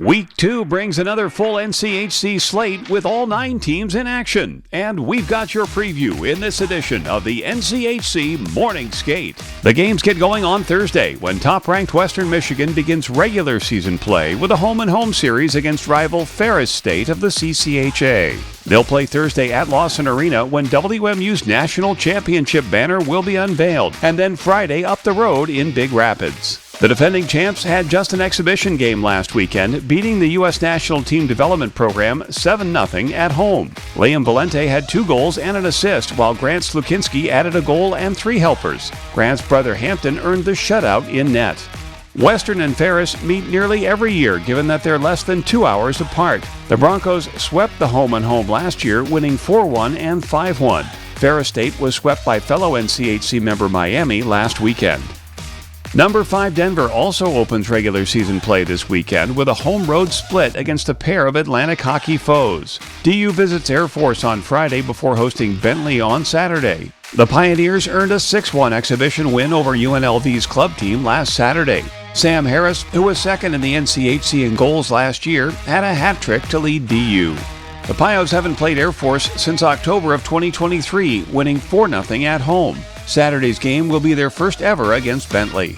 Week 2 brings another full NCHC slate with all 9 teams in action. And we've got your preview in this edition of the NCHC Morning Skate. The games get going on Thursday when top-ranked Western Michigan begins regular season play with a home-and-home series against rival Ferris State of the CCHA. They'll play Thursday at Lawson Arena when WMU's national championship banner will be unveiled, and then Friday up the road in Big Rapids. The defending champs had just an exhibition game last weekend, beating the U.S. National Team Development Program 7-0 at home. Liam Valente had 2 goals and an assist, while Grant Slukinski added a goal and 3 helpers. Grant's brother Hampton earned the shutout in net. Western and Ferris meet nearly every year, given that they're less than 2 hours apart. The Broncos swept the home-and-home last year, winning 4-1 and 5-1. Ferris State was swept by fellow NCHC member Miami last weekend. Number 5 Denver also opens regular season play this weekend with a home-road split against a pair of Atlantic hockey foes. DU visits Air Force on Friday before hosting Bentley on Saturday. The Pioneers earned a 6-1 exhibition win over UNLV's club team last Saturday. Sam Harris, who was second in the NCHC in goals last year, had a hat trick to lead DU. The Pios haven't played Air Force since October of 2023, winning 4-0 at home. Saturday's game will be their first ever against Bentley.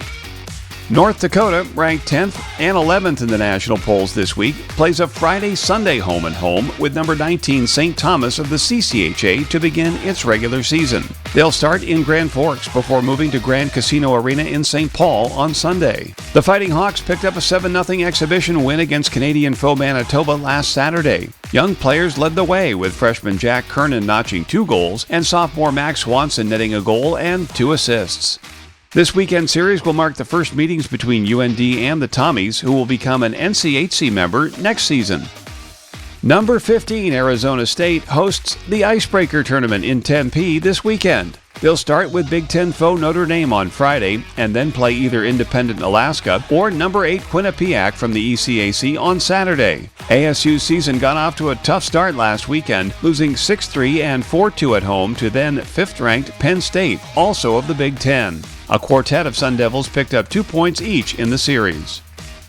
North Dakota, ranked 10th and 11th in the national polls this week, plays a Friday-Sunday home-and-home with number 19 St. Thomas of the CCHA to begin its regular season. They'll start in Grand Forks before moving to Grand Casino Arena in St. Paul on Sunday. The Fighting Hawks picked up a 7-0 exhibition win against Canadian foe Manitoba last Saturday. Young players led the way, with freshman Jack Kernan notching 2 goals and sophomore Max Swanson netting a goal and 2 assists. This weekend series will mark the first meetings between UND and the Tommies, who will become an NCHC member next season. Number 15 Arizona State hosts the Icebreaker Tournament in Tempe this weekend. They'll start with Big Ten foe Notre Dame on Friday and then play either Independent Alaska or number 8 Quinnipiac from the ECAC on Saturday. ASU's season got off to a tough start last weekend, losing 6-3 and 4-2 at home to then 5th-ranked Penn State, also of the Big Ten. A quartet of Sun Devils picked up 2 points each in the series.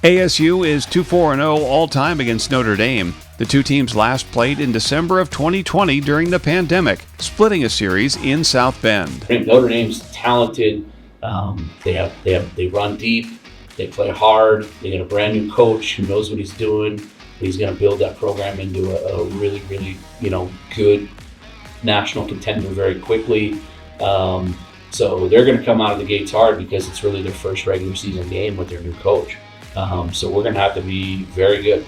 ASU is 2-4-0 all-time against Notre Dame. The two teams last played in December of 2020 during the pandemic, splitting a series in South Bend. Notre Dame's talented. They run deep. They play hard. They got a brand new coach who knows what he's doing. He's going to build that program into a really, really, good national contender very quickly. So they're going to come out of the gates hard because it's really their first regular season game with their new coach. So we're going to have to be very good.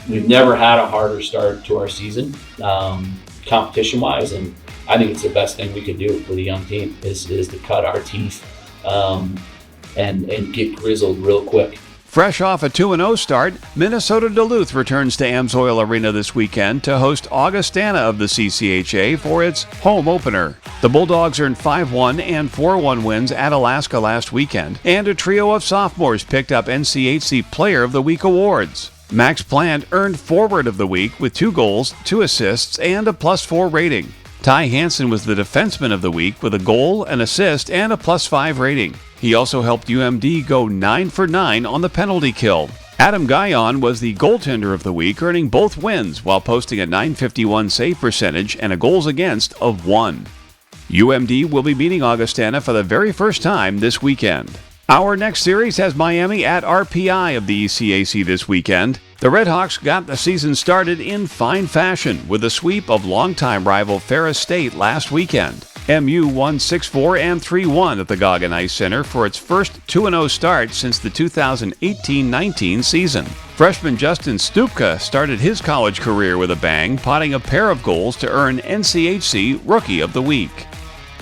We've never had a harder start to our season, competition-wise, and I think it's the best thing we could do with a young team is to cut our teeth and get grizzled real quick. Fresh off a 2-0 start, Minnesota Duluth returns to Amsoil Arena this weekend to host Augustana of the CCHA for its home opener. The Bulldogs earned 5-1 and 4-1 wins at Alaska last weekend, and a trio of sophomores picked up NCHC Player of the Week awards. Max Plant earned Forward of the Week with 2 goals, 2 assists, and a +4 rating. Ty Hansen was the Defenseman of the Week with a goal, an assist, and a +5 rating. He also helped UMD go 9 for 9 on the penalty kill. Adam Guyon was the Goaltender of the Week, earning both wins while posting a .951 save percentage and a goals against of 1. UMD will be meeting Augustana for the very first time this weekend. Our next series has Miami at RPI of the ECAC this weekend. The Redhawks got the season started in fine fashion with a sweep of longtime rival Ferris State last weekend. MU won 6-4 and 3-1 at the Goggin Ice Center for its first 2-0 start since the 2018-19 season. Freshman Justin Stupka started his college career with a bang, potting a pair of goals to earn NCHC Rookie of the Week.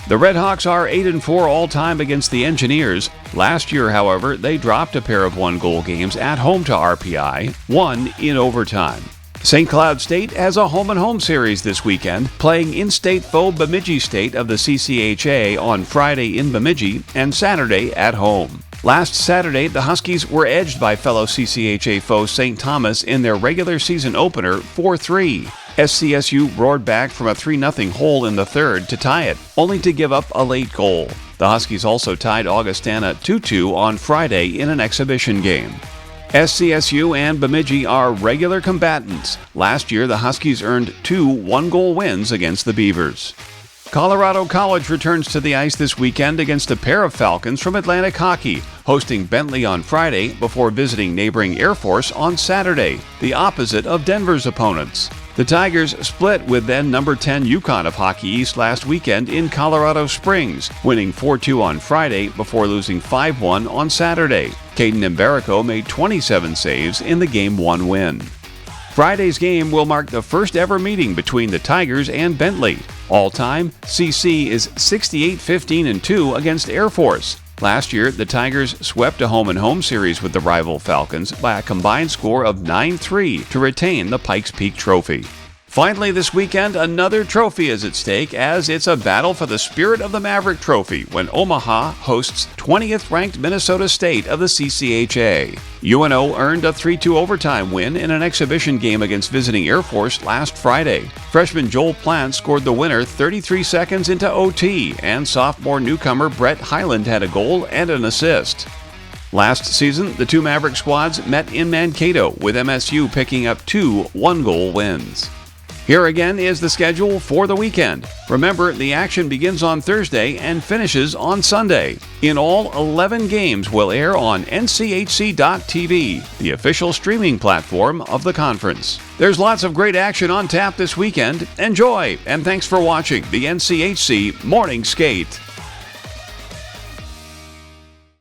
The Redhawks are 8-4 all-time against the Engineers. Last year, however, they dropped a pair of 1-goal games at home to RPI, one in overtime. St. Cloud State has a home-and-home series this weekend, playing in-state foe Bemidji State of the CCHA on Friday in Bemidji and Saturday at home. Last Saturday, the Huskies were edged by fellow CCHA foe St. Thomas in their regular season opener 4-3. SCSU roared back from a 3-0 hole in the third to tie it, only to give up a late goal. The Huskies also tied Augustana 2-2 on Friday in an exhibition game. SCSU and Bemidji are regular combatants. Last year, the Huskies earned 2 one-goal wins against the Beavers. Colorado College returns to the ice this weekend against a pair of Falcons from Atlantic Hockey, hosting Bentley on Friday before visiting neighboring Air Force on Saturday, the opposite of Denver's opponents. The Tigers split with then number 10 Yukon of Hockey East last weekend in Colorado Springs, winning 4-2 on Friday before losing 5-1 on Saturday. Caden Mbarico made 27 saves in the Game 1 win. Friday's game will mark the first ever meeting between the Tigers and Bentley. All-time, CC is 68-15-2 against Air Force. Last year, the Tigers swept a home-and-home series with the rival Falcons by a combined score of 9-3 to retain the Pikes Peak Trophy. Finally, this weekend, another trophy is at stake as it's a battle for the Spirit of the Maverick Trophy when Omaha hosts 20th-ranked Minnesota State of the CCHA. UNO earned a 3-2 overtime win in an exhibition game against visiting Air Force last Friday. Freshman Joel Plant scored the winner 33 seconds into OT, and sophomore newcomer Brett Highland had a goal and an assist. Last season, the two Maverick squads met in Mankato, with MSU picking up 2 one-goal wins. Here again is the schedule for the weekend. Remember, the action begins on Thursday and finishes on Sunday. In all, 11 games will air on NCHC.TV, the official streaming platform of the conference. There's lots of great action on tap this weekend. Enjoy, and thanks for watching the NCHC Morning Skate.